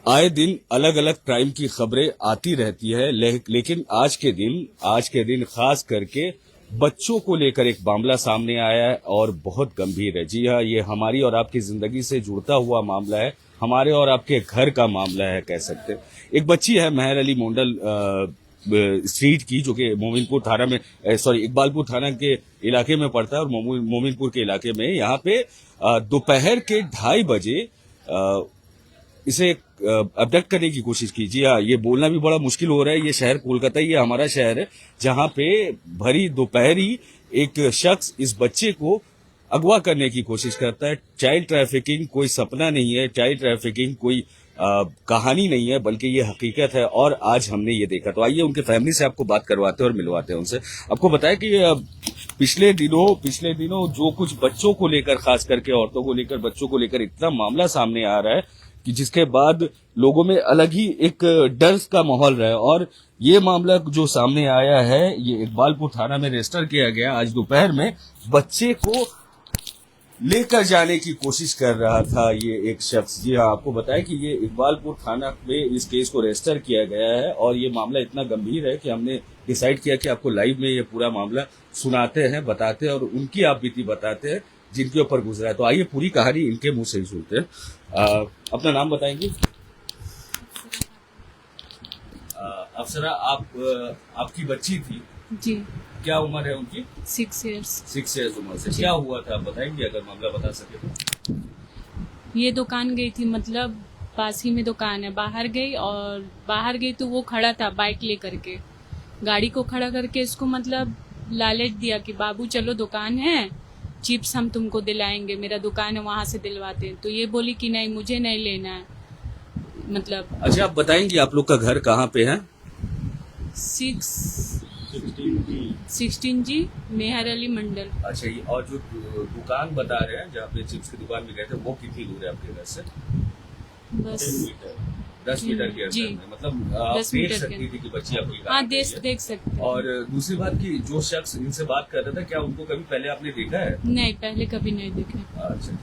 आए दिन अलग अलग क्राइम की खबरें आती रहती है, लेकिन आज के दिन खास करके बच्चों को लेकर एक मामला सामने आया है और बहुत गंभीर है। जी हाँ, ये हमारी और आपकी जिंदगी से जुड़ता हुआ मामला है, हमारे और आपके घर का मामला है कह सकते हैं। एक बच्ची है मेहर अली मोंडल स्ट्रीट की, जो कि मोमिनपुर थाना में इकबालपुर थाना के इलाके में पड़ता है और मोमिनपुर के इलाके में। यहाँ पे दोपहर के 2:30 बजे इसे अबडक्ट करने की कोशिश की। जी हाँ, ये बोलना भी बड़ा मुश्किल हो रहा है। ये शहर कोलकाता, ये हमारा शहर है, जहां पे भरी दोपहरी एक शख्स इस बच्चे को अगवा करने की कोशिश करता है। चाइल्ड ट्रैफिकिंग कोई सपना नहीं है, चाइल्ड ट्रैफिकिंग कोई कहानी नहीं है, बल्कि ये हकीकत है और आज हमने ये देखा। तो आइए उनके फैमिली से आपको बात करवाते हैं और मिलवाते हैं उनसे। आपको बताया कि पिछले दिनों जो कुछ बच्चों को लेकर, खास करके औरतों को लेकर, बच्चों को लेकर इतना मामला सामने आ रहा है कि जिसके बाद लोगों में अलग ही एक डर का माहौल रहा है। और ये मामला जो सामने आया है, ये इकबालपुर थाना में रजिस्टर किया गया। आज दोपहर में बच्चे को लेकर जाने की कोशिश कर रहा था ये एक शख्स। जी हाँ, आपको बताया कि ये इकबालपुर थाना में इस केस को रजिस्टर किया गया है और ये मामला इतना गंभीर है कि हमने डिसाइड किया कि आपको लाइव में ये पूरा मामला सुनाते हैं, बताते हैं और उनकी आप बीती बताते हैं जिनके ऊपर गुजरा है। तो आइए पूरी कहानी इनके मुंह से ही सुनते हैं। अपना नाम बताएंगे? अफसरा, आपकी बच्ची थी जी। क्या उम्र है उनकी? 6 इयर्स। 6 इयर्स उम्र से क्या हुआ था, आप बताएंगे अगर मामला बता सके तो? ये दुकान गई थी, मतलब पास ही में दुकान है। बाहर गई तो वो खड़ा था बाइक लेकर के, गाड़ी को खड़ा करके इसको मतलब लालच दिया कि बाबू चलो दुकान है, चिप्स हम तुमको दिलाएंगे, मेरा दुकान है वहां से दिलवाते हैं। तो ये बोली कि नहीं, मुझे नहीं लेना है। मतलब अच्छा, आप बताएंगे आप लोग का घर कहाँ पे है? 16 जी, मेहर अली मंडल। अच्छा, ये और जो दुकान बता रहे हैं जहाँ पे चिप्स की दुकान में गए थे, वो कितनी दूर है आपके घर से? बस 10 मीटर के अंदर में। मतलब आप देख सकती थी कि बच्ची आपकी? हाँ, देख सकते। और दूसरी बात की, जो शख्स इनसे बात कर रहा था, क्या उनको कभी पहले आपने देखा है? नहीं, पहले कभी नहीं देखा। अच्छा,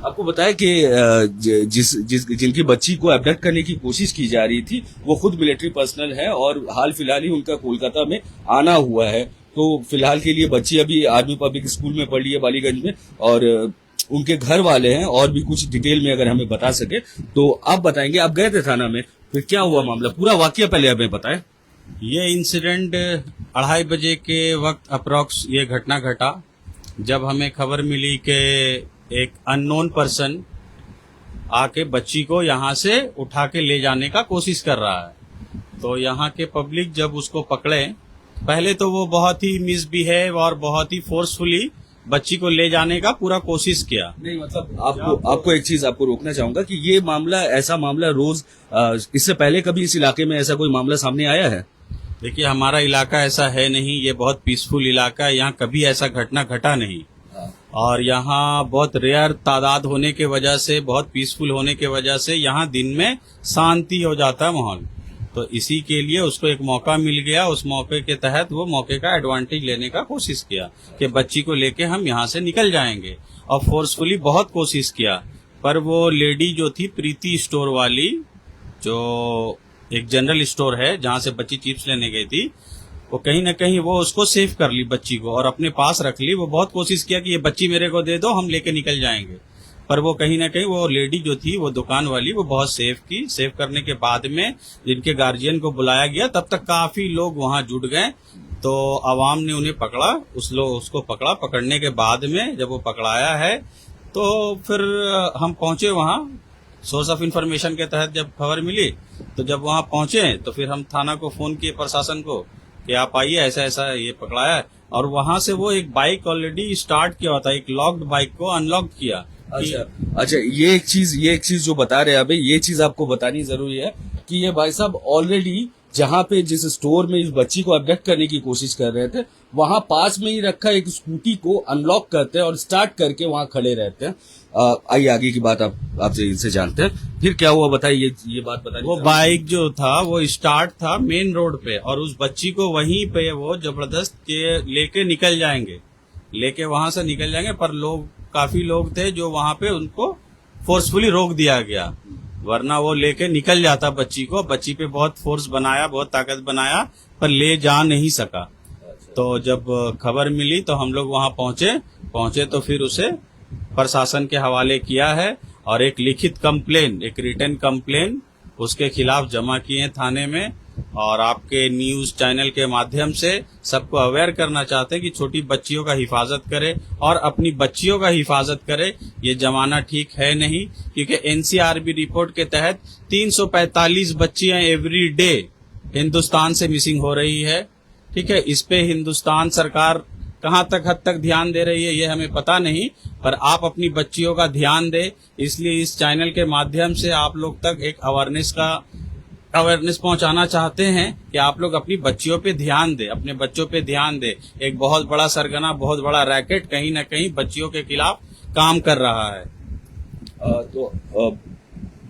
आपको बताया कि जिनकी बच्ची को अबडक्ट करने की कोशिश की जा रही थी, वो खुद मिलिट्री पर्सनल है और हाल फिलहाल ही उनका कोलकाता में आना हुआ है। तो फिलहाल के लिए बच्ची अभी आर्मी पब्लिक स्कूल में पढ़ रही है बालीगंज में, और उनके घर वाले हैं। और भी कुछ डिटेल में अगर हमें बता सके तो आप बताएंगे। आप गए थे थाना में, फिर क्या हुआ मामला, पूरा वाकया पहले हमें बताएं। ये इंसिडेंट 2:30 बजे के वक्त अप्रॉक्स ये घटना घटा, जब हमें खबर मिली कि एक अननोन पर्सन आके बच्ची को यहाँ से उठा के ले जाने का कोशिश कर रहा है। तो यहाँ के पब्लिक जब उसको पकड़े, पहले तो वो बहुत ही मिसबिहेव और बहुत ही फोर्सफुली बच्ची को ले जाने का पूरा कोशिश किया। नहीं, मतलब आपको एक चीज आपको रोकना चाहूंगा कि ये मामला, ऐसा मामला रोज इससे पहले कभी इस इलाके में ऐसा कोई मामला सामने आया है? देखिए, हमारा इलाका ऐसा है नहीं, ये बहुत पीसफुल इलाका है, यहाँ कभी ऐसा घटना घटा नहीं। और यहाँ बहुत रेयर तादाद होने के वजह से, बहुत पीसफुल होने के वजह से यहाँ दिन में शांति हो जाता है माहौल। तो इसी के लिए उसको एक मौका मिल गया, उस मौके के तहत वो मौके का एडवांटेज लेने का कोशिश किया कि बच्ची को लेके हम यहाँ से निकल जाएंगे। और फोर्सफुली बहुत कोशिश किया, पर वो लेडी जो थी प्रीति स्टोर वाली, जो एक जनरल स्टोर है जहाँ से बच्ची चिप्स लेने गई थी, वो कहीं ना कहीं वो उसको सेव कर ली बच्ची को और अपने पास रख ली। वो बहुत कोशिश किया कि ये बच्ची मेरे को दे दो, हम लेके निकल जाएंगे। पर वो कहीं ना कहीं, वो लेडी जो थी, वो दुकान वाली, वो बहुत सेव की। सेव करने के बाद में जिनके गार्जियन को बुलाया गया, तब तक काफी लोग वहां जुट गए। तो आवाम ने उन्हें पकड़ा, उसको पकड़ा। पकड़ने के बाद में जब वो पकड़ाया है तो फिर हम पहुंचे वहां। सोर्स ऑफ इंफॉर्मेशन के तहत जब खबर मिली, तो जब वहां पहुंचे तो फिर हम थाना को फोन किए, प्रशासन को, कि आप आइए, ऐसा ऐसा ये पकड़ाया है। और वहां से वो एक बाइक ऑलरेडी स्टार्ट किया हुआ था, एक लॉक्ड बाइक को अनलॉक किया। अच्छा, ये एक चीज जो बता रहे हैं अभी, ये चीज आपको बतानी जरूरी है कि ये भाई साहब ऑलरेडी जहां पे जिस स्टोर में इस बच्ची को अबडक्ट करने की कोशिश कर रहे थे, वहां पास में ही रखा एक स्कूटी को अनलॉक करते हैं और स्टार्ट करके वहां खड़े रहते हैं। आइए आगे की बात आपसे इनसे जानते हैं। फिर क्या हुआ बताइए, ये बात बताइए। वो बाइक जो था वो स्टार्ट था मेन रोड पे, और उस बच्ची को वहीं पे वो जबरदस्त के लेके निकल जाएंगे, लेके वहां से निकल जाएंगे। पर काफी लोग थे जो वहां पे उनको फोर्सफुली रोक दिया गया। वरना वो लेके निकल जाता बच्ची को। बच्ची पे बहुत फोर्स बनाया, बहुत ताकत बनाया, पर ले जा नहीं सका। तो जब खबर मिली तो हम लोग वहां पहुंचे तो फिर उसे प्रशासन के हवाले किया है और एक लिखित कंप्लेन, एक रिटन कंप्लेन उसके खिलाफ जमा किए हैं थाने में। और आपके न्यूज चैनल के माध्यम से सबको अवेयर करना चाहते हैं कि छोटी बच्चियों का हिफाजत करे और अपनी बच्चियों का हिफाजत करे। ये जमाना ठीक है नहीं, क्योंकि एनसीआरबी रिपोर्ट के तहत 345 बच्चियां एवरी डे हिंदुस्तान से मिसिंग हो रही है। ठीक है, इस पे हिंदुस्तान सरकार कहां तक हद तक ध्यान दे रही है ये हमें पता नहीं, पर आप अपनी बच्चियों का ध्यान दे। इसलिए इस चैनल के माध्यम से आप लोग तक एक अवेयरनेस पहुंचाना चाहते हैं कि आप लोग अपनी बच्चियों पे ध्यान दें, अपने बच्चों पे ध्यान दें। एक बहुत बड़ा सरगना, बहुत बड़ा रैकेट कहीं न कहीं बच्चियों के खिलाफ काम कर रहा है।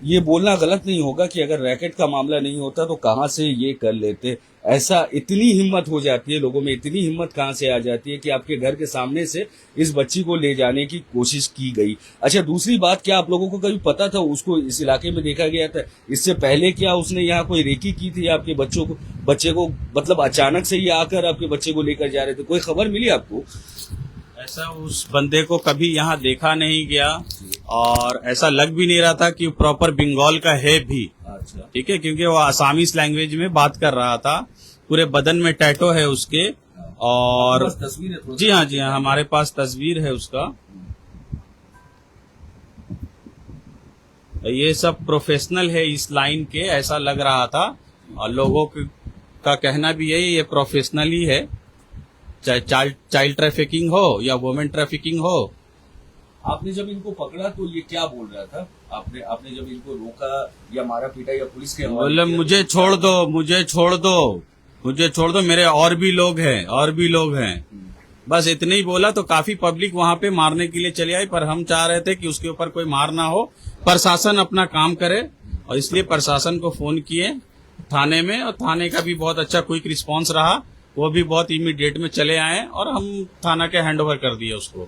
ये बोलना गलत नहीं होगा कि अगर रैकेट का मामला नहीं होता तो कहाँ से ये कर लेते। ऐसा इतनी हिम्मत हो जाती है लोगों में, इतनी हिम्मत कहाँ से आ जाती है कि आपके घर के सामने से इस बच्ची को ले जाने की कोशिश की गई। अच्छा, दूसरी बात, क्या आप लोगों को कभी पता था उसको इस इलाके में देखा गया था? इससे पहले क्या उसने यहाँ कोई रेकी की थी आपके बच्चे को मतलब अचानक से ही आकर आपके बच्चे को लेकर जा रहे थे? कोई खबर मिली आपको? ऐसा उस बंदे को कभी यहाँ देखा नहीं गया और ऐसा लग भी नहीं रहा था कि प्रॉपर बंगाल का है भी। अच्छा, ठीक है, क्योंकि वो आसामीज लैंग्वेज में बात कर रहा था। पूरे बदन में टैटो है उसके और तस्वीर है? जी हाँ, हमारे पास तस्वीर है उसका। ये सब प्रोफेशनल है इस लाइन के, ऐसा लग रहा था। और लोगों का कहना भी है ये प्रोफेशनल ही है, चाहे चाइल्ड ट्रैफिकिंग हो या वुमेन ट्रैफिकिंग हो। आपने जब इनको पकड़ा तो ये क्या बोल रहा था? आपने जब इनको रोका या मारा पीटा या पुलिस के हवाले बोले किया? मुझे छोड़ दो, मेरे और भी लोग हैं। बस इतने ही बोला तो काफी पब्लिक वहां पे मारने के लिए चली आई, पर हम चाह रहे थे कि उसके ऊपर कोई मार ना हो, प्रशासन अपना काम करे। और इसलिए प्रशासन को फोन किए थाने में, और थाने का भी बहुत अच्छा क्विक रिस्पांस रहा। वो भी बहुत इमीडिएट में चले आए और हम थाना के हैंड ओवर कर दिए उसको।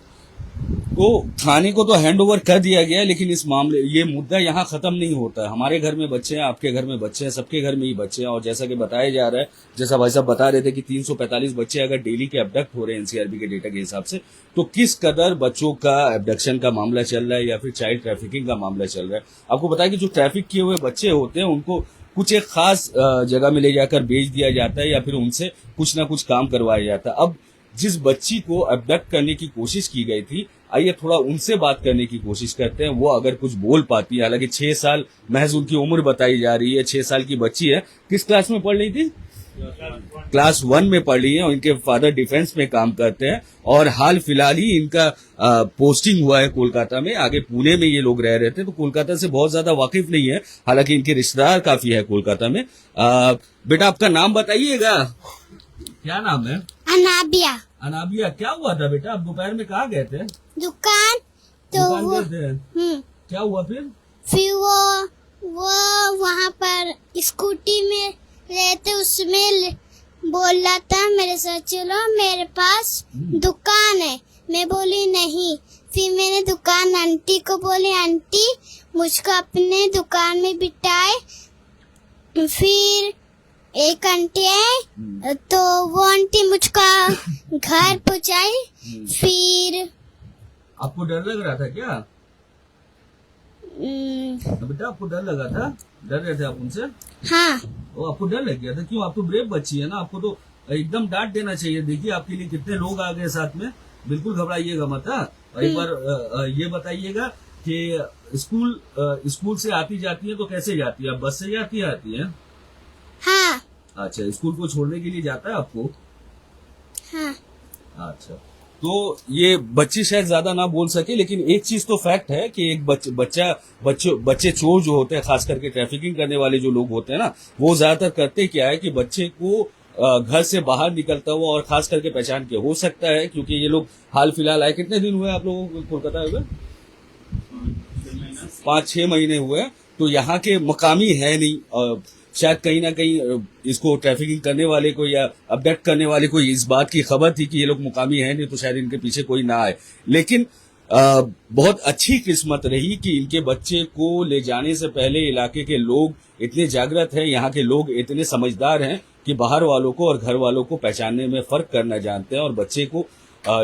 तो थाने को तो हैंड ओवर कर दिया गया, लेकिन इस मामले ये मुद्दा यहाँ खत्म नहीं होता है। हमारे घर में बच्चे हैं, आपके घर में बच्चे हैं, सबके घर में ही बच्चे हैं। और जैसा कि बताया जा रहा है, जैसा भाई साहब बता रहे थे कि 345 बच्चे अगर डेली के अबडक्ट हो रहे हैं एनसीआरबी के डेटा के हिसाब से, तो किस कदर बच्चों का एबडक्शन का मामला चल रहा है या फिर चाइल्ड ट्रैफिकिंग का मामला चल रहा है। आपको बताया कि जो ट्रैफिक किए हुए बच्चे होते हैं उनको कुछ एक खास जगह में ले जाकर बेच दिया जाता है या फिर उनसे कुछ ना कुछ काम करवाया जाता है। अब जिस बच्ची को अबडक्ट करने की कोशिश की गई थी, आइए थोड़ा उनसे बात करने की कोशिश करते हैं। वो अगर कुछ बोल पाती है, हालांकि 6 साल महज उनकी उम्र बताई जा रही है, 6 साल की बच्ची है। किस क्लास में पढ़ रही थी? क्लास 1 में पढ़ रही है और इनके फादर डिफेंस में काम करते हैं और हाल फिलहाल ही इनका पोस्टिंग हुआ है कोलकाता में। आगे पुणे में ये लोग रह रहे थे, तो कोलकाता से बहुत ज्यादा वाकिफ नहीं है, हालांकि इनके रिश्तेदार काफी है कोलकाता में। बेटा, आपका नाम बताइएगा। क्या नाम है? अनाबिया। अनाबिया, क्या हुआ था बेटा? आप दोपहर में कहाँ गए थे? दुकान। तो दुकान वो गए थे? क्या हुआ फिर? वो वहाँ पर स्कूटी में रहते, उसमें बोल रहा था मेरे साथ चलो, मेरे पास दुकान है। मैं बोली नहीं। फिर मैंने दुकान आंटी को बोली, आंटी मुझको अपने दुकान में बिठाए। फिर एक आंटी है तो वो आंटी मुझको घर पहुंचाई। फिर आपको डर लग रहा था क्या बेटा? आपको डर लगा था? डर रहे थे आप उनसे? हाँ। वो आपको डर लग गया था? क्यों? आप तो ब्रेव बच्ची है ना, आपको तो एकदम डांट देना चाहिए। देखिए आपके लिए कितने लोग आ गए साथ में, बिल्कुल घबराइएगा मत। और एक बार ये बताइएगा कि स्कूल से आती जाती है तो कैसे जाती है? आप बस से आती है? हाँ। अच्छा, स्कूल को छोड़ने के लिए जाता है आपको? हाँ। अच्छा, तो ये बच्ची शायद ज्यादा ना बोल सके, लेकिन एक चीज तो फैक्ट है कि एक बच्चे चोर जो होते हैं, खास करके ट्रैफिकिंग करने वाले जो लोग होते हैं ना, वो ज्यादातर करते क्या है कि बच्चे को घर से बाहर निकलता हुआ और खास करके पहचान के, हो सकता है क्योंकि ये लोग हाल फिलहाल आए। कितने दिन हुए आप लोगों को कोलकाता हुए? 5-6 महीने हुए। तो यहाँ के मकामी है नहीं, शायद कहीं ना कहीं इसको ट्रैफिकिंग करने वाले को या अबडक्ट करने वाले को इस बात की खबर थी कि ये लोग मुकामी है नहीं, तो शायद इनके पीछे कोई ना आए। लेकिन बहुत अच्छी किस्मत रही कि इनके बच्चे को ले जाने से पहले इलाके के लोग इतने जागृत हैं, यहाँ के लोग इतने समझदार हैं कि बाहर वालों को और घर वालों को पहचानने में फर्क करना जानते हैं और बच्चे को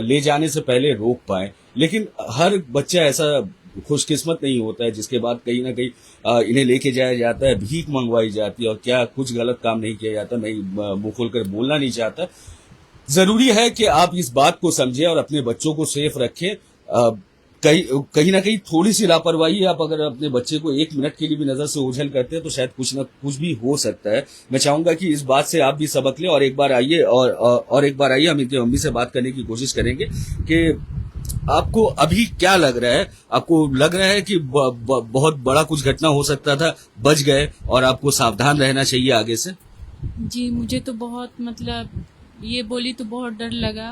ले जाने से पहले रोक पाए। लेकिन हर बच्चा ऐसा खुशकिस्मत नहीं होता है जिसके बाद कहीं ना कहीं इन्हें लेके जाया जाता है, भीख मंगवाई जाती है और क्या कुछ गलत काम नहीं किया जाता। मैं मुंह खोलकर बोलना नहीं चाहता। जरूरी है कि आप इस बात को समझें और अपने बच्चों को सेफ रखें। कहीं ना कहीं थोड़ी सी लापरवाही आप अगर अपने बच्चे को 1 मिनट के लिए भी नजर से ओझल करते हैं तो शायद कुछ ना कुछ भी हो सकता है। मैं चाहूंगा कि इस बात से आप भी सबक लें और एक बार आइए और एक बार आइए, हम इनकी मम्मी से बात करने की कोशिश करेंगे कि आपको अभी क्या लग रहा है। आपको लग रहा है कि बहुत बड़ा कुछ घटना हो सकता था, बच गए और आपको सावधान रहना चाहिए आगे से? जी, मुझे तो बहुत मतलब ये बोली तो बहुत डर लगा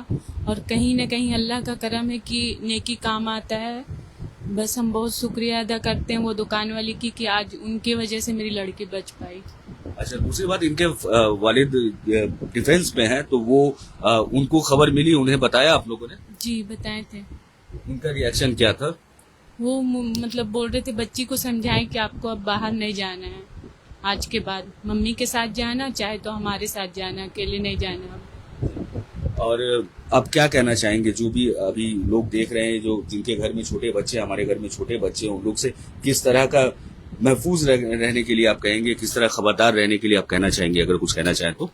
और कहीं ना कहीं अल्लाह का करम है कि नेकी काम आता है। बस हम बहुत शुक्रिया अदा करते हैं वो दुकान वाली की कि आज उनके वजह से मेरी लड़की बच पाई। अच्छा, दूसरी बात, इनके वालिद डिफेंस में हैं तो वो उनको खबर मिली, उन्हें बताया आप लोगों ने? जी, बताए थे। उनका रिएक्शन क्या था? वो मतलब बोल रहे थे बच्ची को समझाएं कि आपको अब बाहर नहीं जाना है, आज के बाद मम्मी के साथ जाना, चाहे तो हमारे साथ जाना, अकेले नहीं जाना। और आप क्या कहना चाहेंगे जो भी अभी लोग देख रहे हैं, जो जिनके घर में छोटे बच्चे, हमारे घर में छोटे बच्चे, उन लोग से किस तरह का महफूज रहने के लिए आप कहेंगे, किस तरह खबरदार रहने के लिए आप कहना चाहेंगे, अगर कुछ कहना चाहें तो?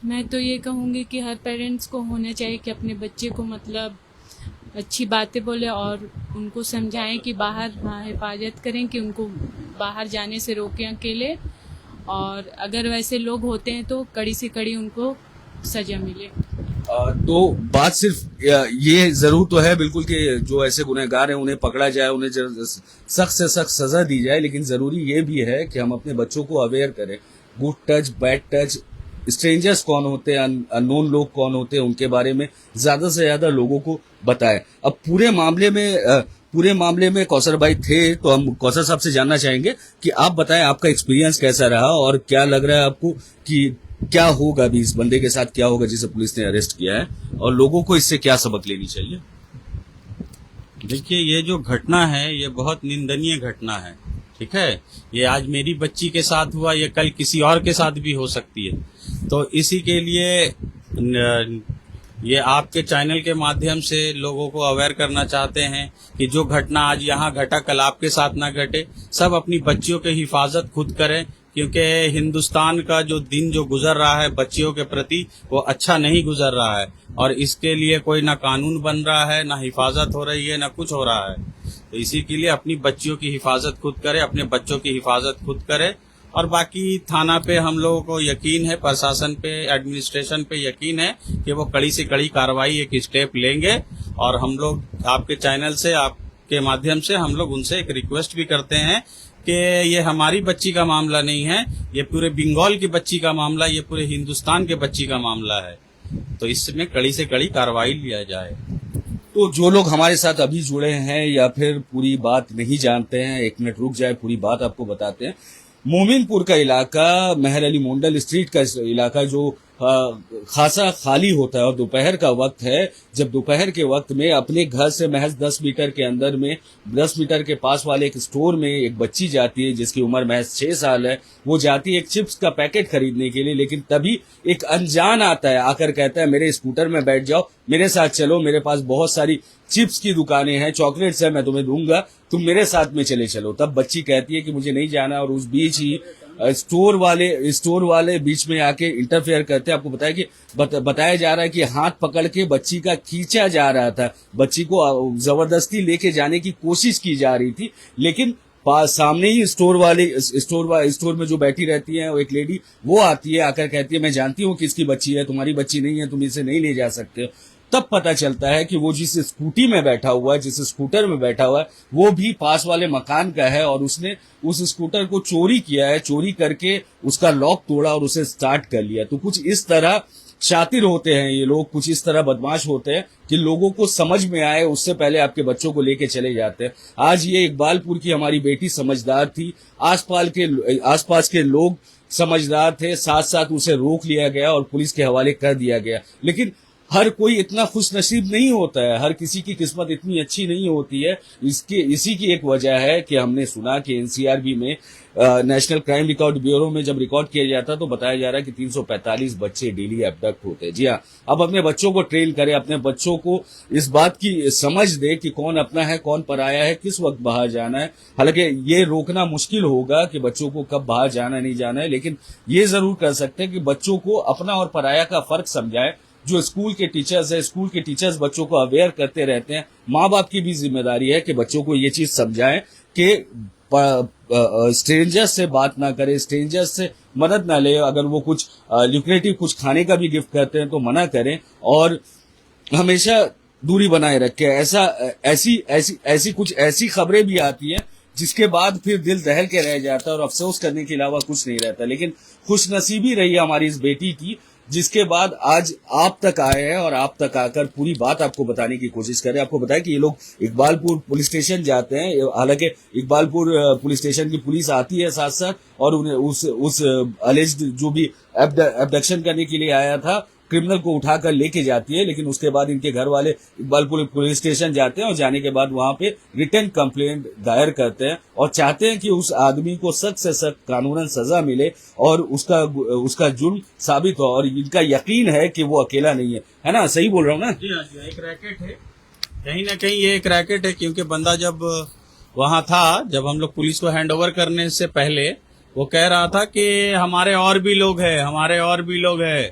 मैं तो ये कहूँगी कि हर पेरेंट्स को होना चाहिए कि अपने बच्चे को मतलब अच्छी बातें बोले और उनको समझाएं कि बाहर हिफाजत करें, कि उनको बाहर जाने से रोकें अकेले, और अगर वैसे लोग होते हैं तो कड़ी से कड़ी उनको सजा मिले। तो बात सिर्फ ये जरूर तो है बिल्कुल कि जो ऐसे गुनहगार हैं उन्हें पकड़ा जाए, उन्हें सख्त से सख्त सजा दी जाए, लेकिन जरूरी ये भी है कि हम अपने बच्चों को अवेयर करें। Good touch, bad touch, strangers कौन होते हैं, अननोन लोग कौन होते हैं, उनके बारे में ज्यादा से ज्यादा लोगों को बताएं। अब पूरे मामले में कौसर भाई थे तो हम कौसर साहब से जानना चाहेंगे कि आप बताएं आपका एक्सपीरियंस कैसा रहा और क्या लग रहा है आपको कि क्या होगा अभी इस बंदे के साथ, क्या होगा जिसे पुलिस ने अरेस्ट किया है, और लोगों को इससे क्या सबक लेनी चाहिए? देखिए, ये जो घटना है ये बहुत निंदनीय घटना है। ठीक है, ये आज मेरी बच्ची के साथ हुआ, ये कल किसी और के साथ भी हो सकती है। तो इसी के लिए ये आपके चैनल के माध्यम से लोगों को अवेयर करना चाहते हैं कि जो घटना आज यहाँ घटा कल आपके साथ ना घटे। सब अपनी बच्चियों की हिफाजत खुद करें, क्योंकि हिंदुस्तान का जो दिन जो गुजर रहा है बच्चियों के प्रति वो अच्छा नहीं गुजर रहा है, और इसके लिए कोई ना कानून बन रहा है, ना हिफाजत हो रही है, ना कुछ हो रहा है। तो इसी के लिए अपनी बच्चियों की हिफाजत खुद करें, अपने बच्चों की हिफाजत खुद करें। और बाकी थाना पे हम लोगों को यकीन है, प्रशासन पे, एडमिनिस्ट्रेशन पे यकीन है कि वो कड़ी से कड़ी कार्रवाई एक स्टेप लेंगे। और हम लोग आपके चैनल से, आपके माध्यम से हम लोग उनसे एक रिक्वेस्ट भी करते हैं कि ये हमारी बच्ची का मामला नहीं है, ये पूरे बंगाल की बच्ची का मामला, ये पूरे हिंदुस्तान के बच्ची का मामला है। तो इसमें कड़ी से कड़ी कार्रवाई लिया जाए। तो जो लोग हमारे साथ अभी जुड़े हैं या फिर पूरी बात नहीं जानते हैं, 1 मिनट रुक जाए, पूरी बात आपको बताते हैं। मोमिनपुर का इलाका, मेहर अली मोंडल स्ट्रीट का इलाका जो खासा खाली होता है, और दोपहर का वक्त है, जब दोपहर के वक्त में अपने घर से महज 10 मीटर के अंदर में, 10 मीटर के पास वाले एक स्टोर में एक बच्ची जाती है जिसकी उम्र महज 6 साल है। वो जाती है एक चिप्स का पैकेट खरीदने के लिए, लेकिन तभी एक अनजान आता है, आकर कहता है मेरे स्कूटर में बैठ जाओ, मेरे साथ चलो, मेरे पास बहुत सारी चिप्स की दुकानें हैं, चॉकलेट्स है, मैं तुम्हें दूंगा, तुम मेरे साथ में चले चलो। तब बच्ची कहती है कि मुझे नहीं जाना, और उस बीच ही स्टोर वाले बीच में आके इंटरफेयर करते हैं। आपको बताया जा रहा है कि हाथ पकड़ के बच्ची का खींचा जा रहा था, बच्ची को जबरदस्ती लेके जाने की कोशिश की जा रही थी, लेकिन सामने ही स्टोर में जो बैठी रहती है वो एक लेडी, वो आती है, आकर कहती है मैं जानती हूँ किसकी बच्ची है, तुम्हारी बच्ची नहीं है, तुम इसे नहीं ले जा सकते हो। तब पता चलता है कि वो जिस स्कूटी में बैठा हुआ है, जिस स्कूटर में बैठा हुआ है, वो भी पास वाले मकान का है, और उसने उस स्कूटर को चोरी किया है, चोरी करके उसका लॉक तोड़ा और उसे स्टार्ट कर लिया। तो कुछ इस तरह शातिर होते हैं ये लोग, कुछ इस तरह बदमाश होते हैं कि लोगों को समझ में आए उससे पहले आपके बच्चों को लेके चले जाते हैं। आज ये इकबालपुर की हमारी बेटी समझदार थी, आसपास के लोग समझदार थे, साथ साथ उसे रोक लिया गया और पुलिस के हवाले कर दिया गया। लेकिन हर कोई इतना खुश नसीब नहीं होता है, हर किसी की किस्मत इतनी अच्छी नहीं होती है। इसी की एक वजह है कि हमने सुना कि एनसीआरबी में नेशनल क्राइम रिकॉर्ड ब्यूरो में जब रिकॉर्ड किया जाता तो बताया जा रहा है कि 345 बच्चे डेली एबडक्ट होते हैं। जी हाँ, अब अपने बच्चों को ट्रेन करें, अपने बच्चों को इस बात की समझ दे कि कौन अपना है, कौन पराया है, किस वक्त बाहर जाना है। हालांकि ये रोकना मुश्किल होगा कि बच्चों को कब बाहर जाना नहीं जाना है, लेकिन ये जरूर कर सकते हैं कि बच्चों को अपना और पराया का फर्क समझाएं। जो स्कूल के टीचर्स है, स्कूल के टीचर्स बच्चों को अवेयर करते रहते हैं। माँ बाप की भी जिम्मेदारी है कि बच्चों को ये चीज समझाएं कि स्ट्रेंजर्स से बात ना करे, स्ट्रेंजर्स से मदद ना ले। अगर वो कुछ ल्यूक्रेटिव कुछ खाने का भी गिफ्ट करते हैं तो मना करें और हमेशा दूरी बनाए रखें। ऐसी कुछ ऐसी खबरें भी आती हैं जिसके बाद फिर दिल दहल के रह जाता है और अफसोस करने के अलावा कुछ नहीं रहता। लेकिन खुशनसीबी रही हमारी इस बेटी की, जिसके बाद आज आप तक आए हैं और आप तक आकर पूरी बात आपको बताने की कोशिश करें। आपको बताया कि ये लोग इकबालपुर पुलिस स्टेशन जाते हैं, हालांकि इकबालपुर पुलिस स्टेशन की पुलिस आती है साथ साथ और उन्हें उस अलेज्ड जो भी एब्डक्शन करने के लिए आया था क्रिमिनल को उठाकर लेके जाती है। लेकिन उसके बाद इनके घर वाले इकबालपुर पुलिस स्टेशन जाते हैं और जाने के बाद वहां पे रिटर्न कंप्लेंट दायर करते हैं और चाहते हैं कि उस आदमी को सख्त से सख्त कानूनन सजा मिले और उसका जुर्म साबित हो। और इनका यकीन है कि वो अकेला नहीं है ना? सही बोल रहा हूँ ना? जी हाँ, एक रैकेट है, कहीं ना कहीं ये एक रैकेट है। क्योंकि बंदा जब वहां था, जब हम लोग पुलिस को हैंड ओवर करने से पहले वो कह रहा था कि हमारे और भी लोग हैं, हमारे और भी लोग हैं,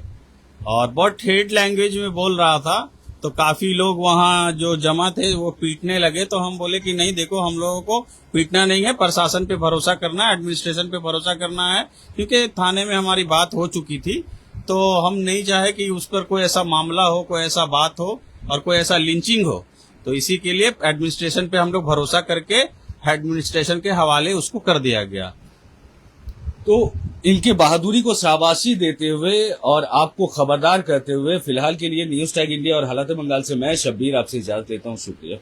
और बहुत ठेठ लैंग्वेज में बोल रहा था। तो काफी लोग वहां जो जमा थे वो पीटने लगे। तो हम बोले कि नहीं, देखो, हम लोगों को पीटना नहीं है, प्रशासन पे भरोसा करना है, एडमिनिस्ट्रेशन पे भरोसा करना है। क्योंकि थाने में हमारी बात हो चुकी थी, तो हम नहीं चाहे कि उस पर कोई ऐसा मामला हो, कोई ऐसा बात हो और कोई ऐसा लिंचिंग हो। तो इसी के लिए एडमिनिस्ट्रेशन पे हम लोग भरोसा करके एडमिनिस्ट्रेशन के हवाले उसको कर दिया गया। तो इनकी बहादुरी को शाबाशी देते हुए और आपको खबरदार करते हुए फिलहाल के लिए न्यूज टैग इंडिया और हालात बंगाल से मैं शब्बीर आपसे इजाजत लेता हूं। शुक्रिया।